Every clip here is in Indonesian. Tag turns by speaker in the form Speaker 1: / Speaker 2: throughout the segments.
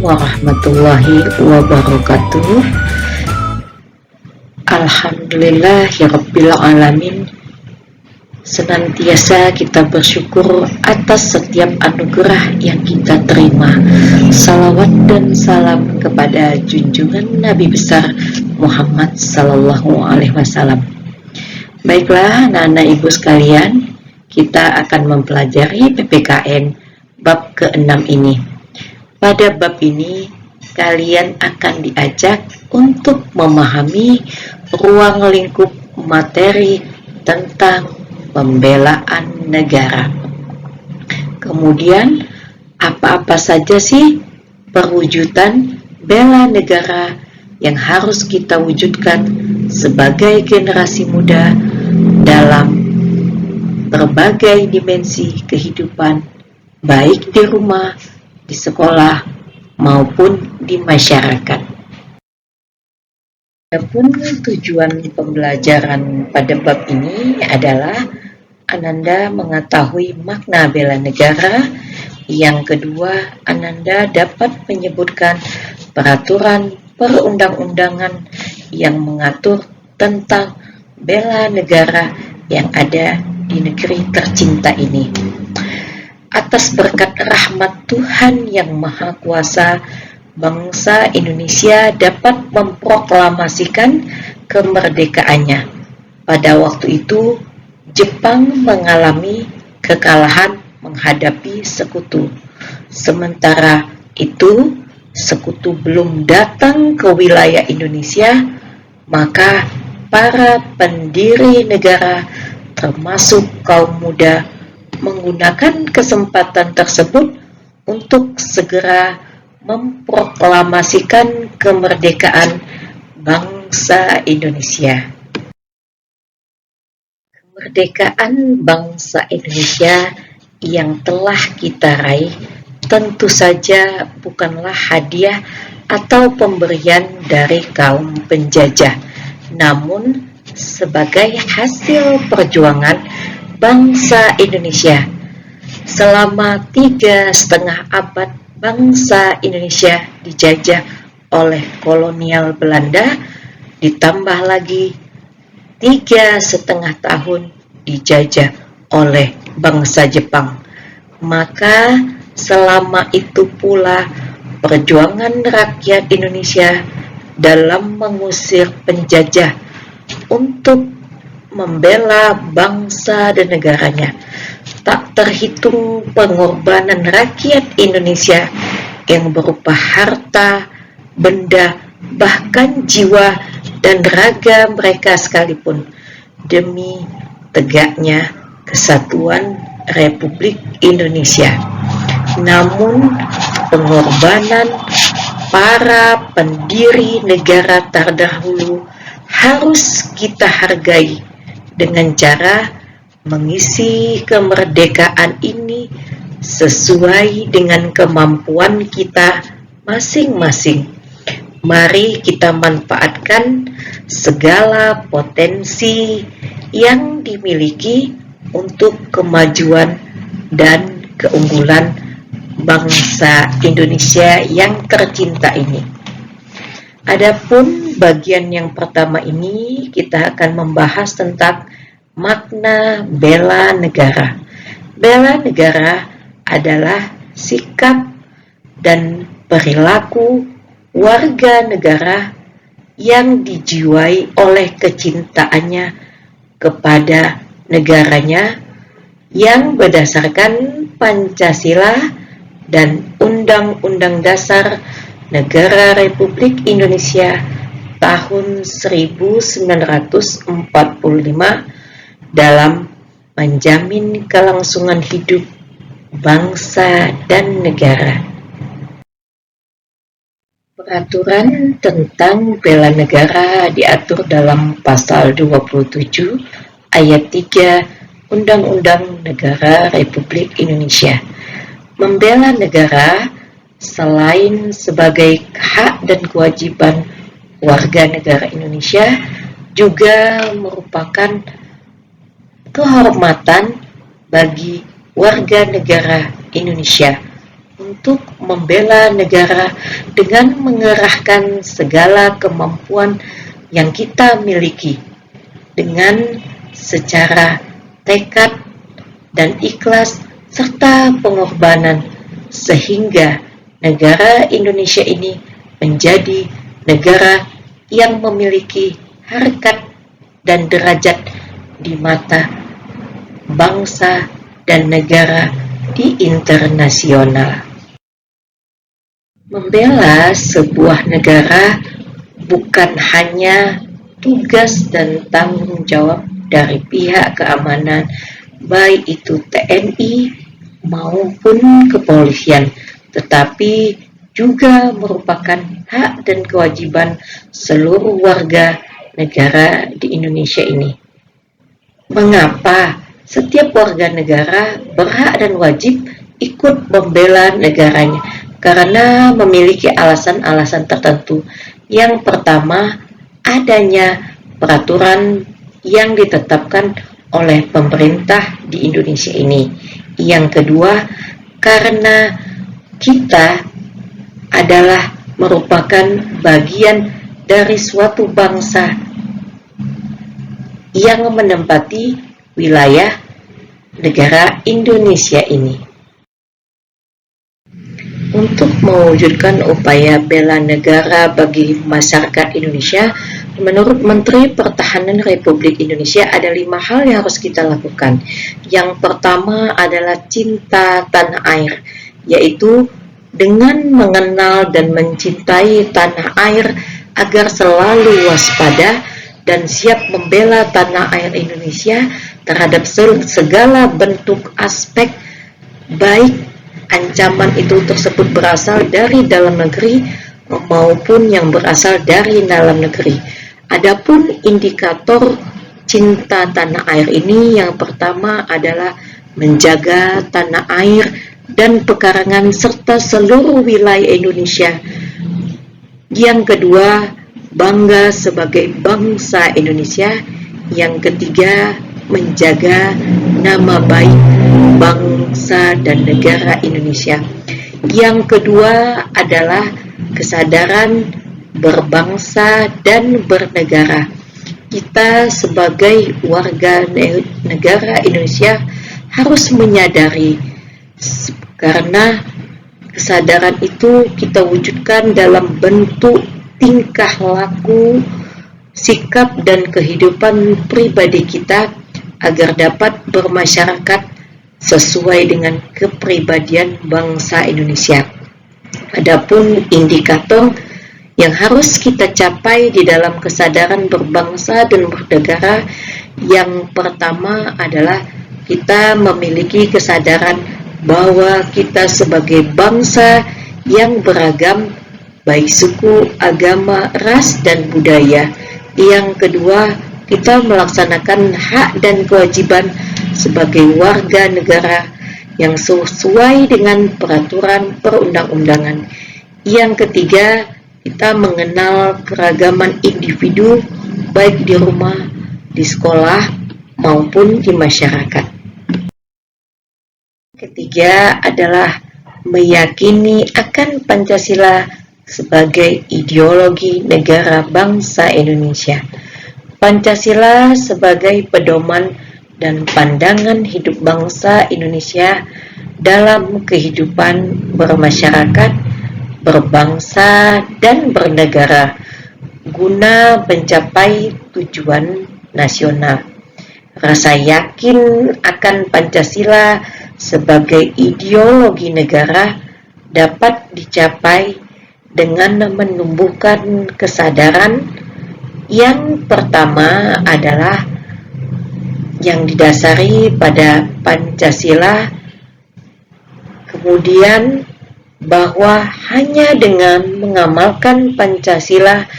Speaker 1: warahmatullahi wabarakatuh. Alhamdulillahirabbil alamin. Senantiasa kita bersyukur atas setiap anugerah yang kita terima. Salawat dan salam kepada junjungan Nabi besar Muhammad sallallahu alaihi wasallam. Baiklah anak-anak ibu sekalian, kita akan mempelajari PPKN bab ke-6 ini. Pada bab ini kalian akan diajak untuk memahami ruang lingkup materi tentang pembelaan negara. Kemudian, apa-apa saja sih perwujudan bela negara yang harus kita wujudkan sebagai generasi muda dalam berbagai dimensi kehidupan, baik di rumah, di sekolah, maupun di masyarakat. Adapun tujuan pembelajaran pada bab ini adalah Ananda mengetahui makna bela negara. Yang kedua, Ananda dapat menyebutkan peraturan perundang-undangan yang mengatur tentang bela negara yang ada di negeri tercinta ini. Atas berkat rahmat Tuhan yang Maha Kuasa, bangsa Indonesia dapat memproklamasikan kemerdekaannya. Pada waktu itu, Jepang mengalami kekalahan menghadapi sekutu. Sementara itu, sekutu belum datang ke wilayah Indonesia, maka para pendiri negara, termasuk kaum muda, menggunakan kesempatan tersebut untuk segera memproklamasikan kemerdekaan bangsa Indonesia. Kemerdekaan bangsa Indonesia yang telah kita raih tentu saja bukanlah hadiah atau pemberian dari kaum penjajah, namun sebagai hasil perjuangan bangsa Indonesia. Selama 3,5 abad bangsa Indonesia dijajah oleh kolonial Belanda, ditambah lagi 3,5 tahun dijajah oleh bangsa Jepang. Maka selama itu pula perjuangan rakyat Indonesia dalam mengusir penjajah untuk membela bangsa dan negaranya. Tak terhitung pengorbanan rakyat Indonesia yang berupa harta, benda, bahkan jiwa dan raga mereka sekalipun demi tegaknya kesatuan Republik Indonesia. Namun pengorbanan para pendiri negara terdahulu harus kita hargai dengan cara mengisi kemerdekaan ini sesuai dengan kemampuan kita masing-masing. Mari kita manfaatkan segala potensi yang dimiliki untuk kemajuan dan keunggulan bangsa Indonesia yang tercinta ini. Adapun bagian yang pertama ini kita akan membahas tentang makna bela negara. Bela negara adalah sikap dan perilaku warga negara yang dijiwai oleh kecintaannya kepada negaranya yang berdasarkan Pancasila dan Undang-Undang Dasar Negara Republik Indonesia tahun 1945 dalam menjamin kelangsungan hidup bangsa dan negara. Peraturan tentang bela negara diatur dalam pasal 27 ayat 3 Undang-Undang Negara Republik Indonesia. Membela negara selain sebagai hak dan kewajiban warga negara Indonesia, juga merupakan kehormatan bagi warga negara Indonesia untuk membela negara dengan mengerahkan segala kemampuan yang kita miliki dengan secara tekad dan ikhlas serta pengorbanan, sehingga negara Indonesia ini menjadi negara yang memiliki harkat dan derajat di mata bangsa dan negara di internasional. Membela sebuah negara bukan hanya tugas dan tanggung jawab dari pihak keamanan, baik itu TNI maupun kepolisian, tetapi juga merupakan hak dan kewajiban seluruh warga negara di Indonesia ini. Mengapa setiap warga negara berhak dan wajib ikut membela negaranya? Karena memiliki alasan-alasan tertentu. Yang pertama, adanya peraturan yang ditetapkan oleh pemerintah di Indonesia ini. Yang kedua, karena kita adalah merupakan bagian dari suatu bangsa yang menempati wilayah negara Indonesia ini. Untuk mewujudkan upaya bela negara bagi masyarakat Indonesia, menurut Menteri Pertahanan Republik Indonesia ada 5 hal yang harus kita lakukan. Yang pertama adalah cinta tanah air, yaitu dengan mengenal dan mencintai tanah air agar selalu waspada dan siap membela tanah air Indonesia terhadap segala bentuk aspek, baik ancaman itu tersebut berasal dari dalam negeri maupun yang berasal dari dalam negeri. Adapun indikator cinta tanah air ini, yang pertama adalah menjaga tanah air dan pekarangan serta seluruh wilayah Indonesia. Yang kedua, bangga sebagai bangsa Indonesia. Yang ketiga, menjaga nama baik bangsa dan negara Indonesia. Yang kedua adalah kesadaran berbangsa dan bernegara. Kita sebagai warga negara Indonesia harus menyadari, karena kesadaran itu kita wujudkan dalam bentuk tingkah laku, sikap dan kehidupan pribadi kita agar dapat bermasyarakat sesuai dengan kepribadian bangsa Indonesia. Adapun indikator yang harus kita capai di dalam kesadaran berbangsa dan bernegara, yang pertama adalah kita memiliki kesadaran bahwa kita sebagai bangsa yang beragam, baik suku, agama, ras, dan budaya. Yang kedua, kita melaksanakan hak dan kewajiban sebagai warga negara yang sesuai dengan peraturan perundang-undangan. Yang ketiga, kita mengenal keragaman individu baik di rumah, di sekolah, maupun di masyarakat. Ketiga adalah meyakini akan Pancasila sebagai ideologi negara bangsa Indonesia. Pancasila sebagai pedoman dan pandangan hidup bangsa Indonesia dalam kehidupan bermasyarakat, berbangsa, dan bernegara guna mencapai tujuan nasional. Rasa yakin akan Pancasila sebagai ideologi negara dapat dicapai dengan menumbuhkan kesadaran. Yang pertama adalah yang didasari pada Pancasila, kemudian bahwa hanya dengan mengamalkan Pancasila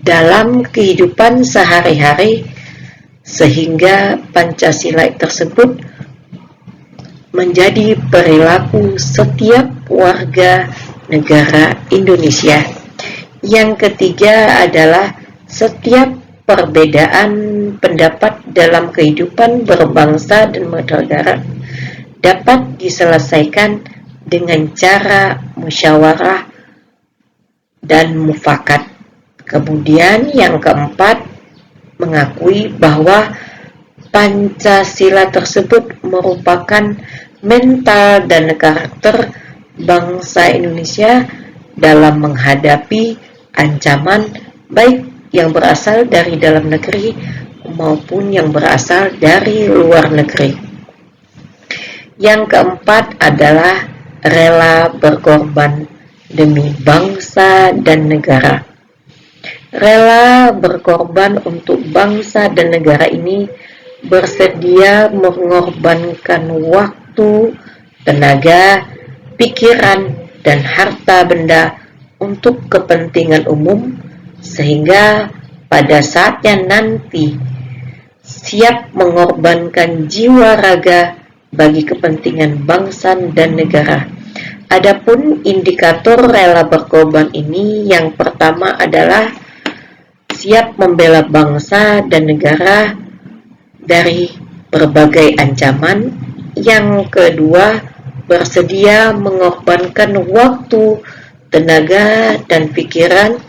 Speaker 1: dalam kehidupan sehari-hari, sehingga Pancasila tersebut menjadi perilaku setiap warga negara Indonesia. Yang ketiga adalah setiap perbedaan pendapat dalam kehidupan berbangsa dan bernegara dapat diselesaikan dengan cara musyawarah dan mufakat. Kemudian yang keempat, mengakui bahwa Pancasila tersebut merupakan mental dan karakter bangsa Indonesia dalam menghadapi ancaman baik yang berasal dari dalam negeri maupun yang berasal dari luar negeri. Yang keempat adalah rela berkorban demi bangsa dan negara. Rela berkorban untuk bangsa dan negara ini bersedia mengorbankan waktu, tenaga, pikiran, dan harta benda untuk kepentingan umum, sehingga pada saatnya nanti siap mengorbankan jiwa raga bagi kepentingan bangsa dan negara. Adapun indikator rela berkorban ini, yang pertama adalah siap membela bangsa dan negara dari berbagai ancaman. Yang kedua, bersedia mengorbankan waktu, tenaga, dan pikiran.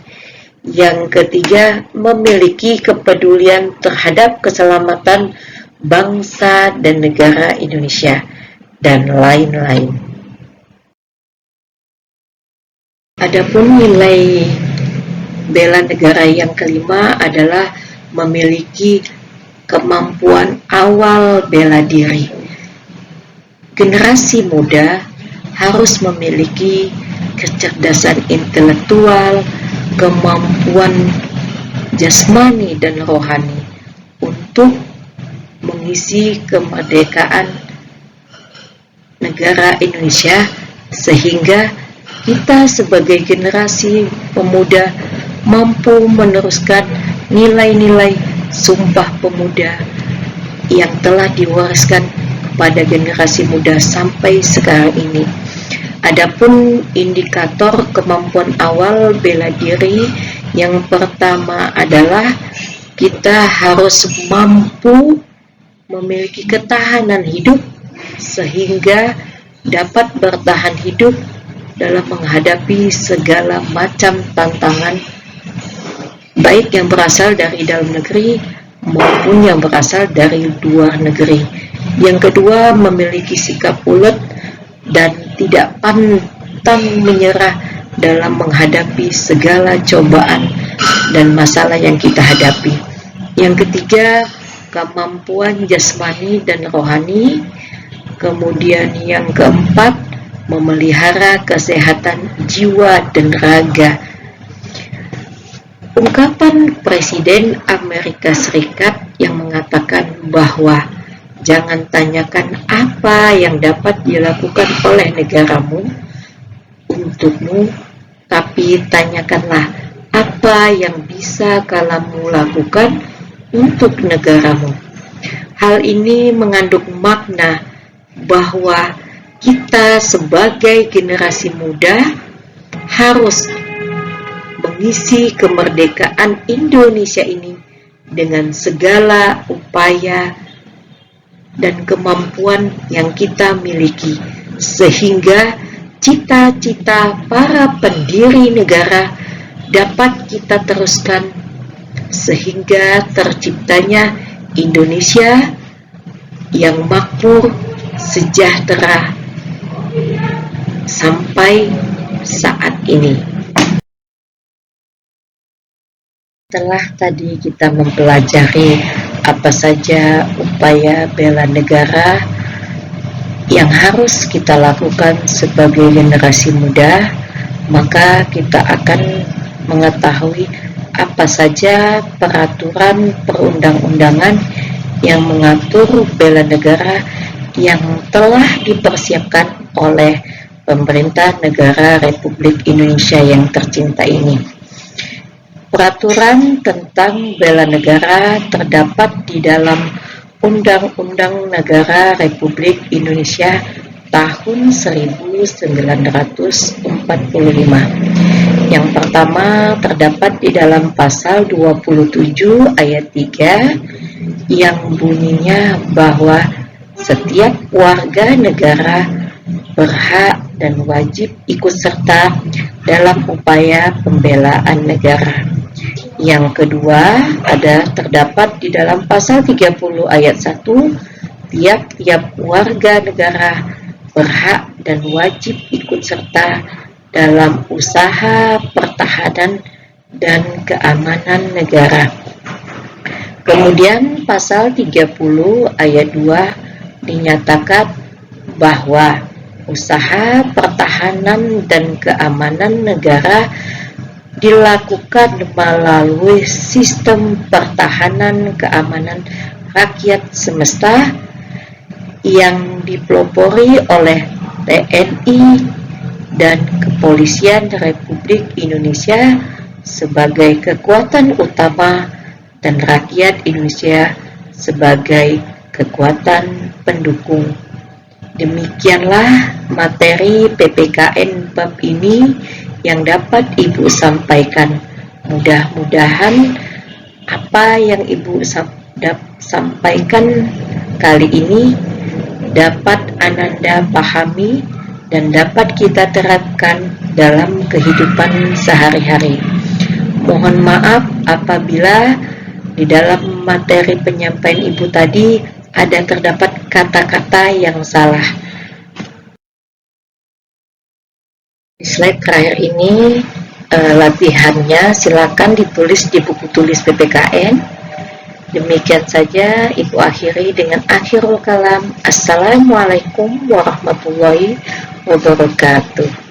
Speaker 1: Yang ketiga, memiliki kepedulian terhadap keselamatan bangsa dan negara Indonesia, dan lain-lain. Adapun nilai bela negara yang kelima adalah memiliki kemampuan awal bela diri. Generasi muda harus memiliki kecerdasan intelektual, kemampuan jasmani dan rohani untuk mengisi kemerdekaan negara Indonesia, sehingga kita sebagai generasi pemuda mampu meneruskan nilai-nilai Sumpah Pemuda yang telah diwariskan kepada generasi muda sampai sekarang ini. Adapun indikator kemampuan awal bela diri, yang pertama adalah kita harus mampu memiliki ketahanan hidup sehingga dapat bertahan hidup dalam menghadapi segala macam tantangan, baik yang berasal dari dalam negeri maupun yang berasal dari luar negeri. Yang kedua, memiliki sikap ulet dan tidak pantang menyerah dalam menghadapi segala cobaan dan masalah yang kita hadapi. Yang ketiga, kemampuan jasmani dan rohani. Kemudian yang keempat, memelihara kesehatan jiwa dan raga. Ungkapan Presiden Amerika Serikat yang mengatakan bahwa jangan tanyakan apa yang dapat dilakukan oleh negaramu untukmu, tapi tanyakanlah apa yang bisa kamu lakukan untuk negaramu. Hal ini mengandung makna bahwa kita sebagai generasi muda harus mengisi kemerdekaan Indonesia ini dengan segala upaya dan kemampuan yang kita miliki, sehingga cita-cita para pendiri negara dapat kita teruskan sehingga terciptanya Indonesia yang makmur, sejahtera sampai saat ini. Setelah tadi kita mempelajari apa saja upaya bela negara yang harus kita lakukan sebagai generasi muda, maka kita akan mengetahui apa saja peraturan perundang-undangan yang mengatur bela negara yang telah dipersiapkan oleh pemerintah negara Republik Indonesia yang tercinta ini. Peraturan tentang bela negara terdapat di dalam Undang-Undang Negara Republik Indonesia tahun 1945. Yang pertama terdapat di dalam pasal 27 ayat 3 yang bunyinya bahwa setiap warga negara berhak dan wajib ikut serta dalam upaya pembelaan negara. Yang kedua terdapat di dalam pasal 30 ayat 1, tiap-tiap warga negara berhak dan wajib ikut serta dalam usaha pertahanan dan keamanan negara. Kemudian pasal 30 ayat 2 dinyatakan bahwa usaha pertahanan dan keamanan negara dilakukan melalui sistem pertahanan keamanan rakyat semesta yang dipelopori oleh TNI dan Kepolisian Republik Indonesia sebagai kekuatan utama dan rakyat Indonesia sebagai kekuatan pendukung. Demikianlah materi PPKN bab ini yang dapat Ibu sampaikan. Mudah-mudahan apa yang Ibu sampaikan kali ini dapat Ananda pahami dan dapat kita terapkan dalam kehidupan sehari-hari. Mohon maaf apabila di dalam materi penyampaian Ibu tadi terdapat kata-kata yang salah. Di slide terakhir ini latihannya silakan ditulis di buku tulis PPKN. Demikian saja Ibu akhiri dengan akhirul kalam. Assalamualaikum warahmatullahi wabarakatuh.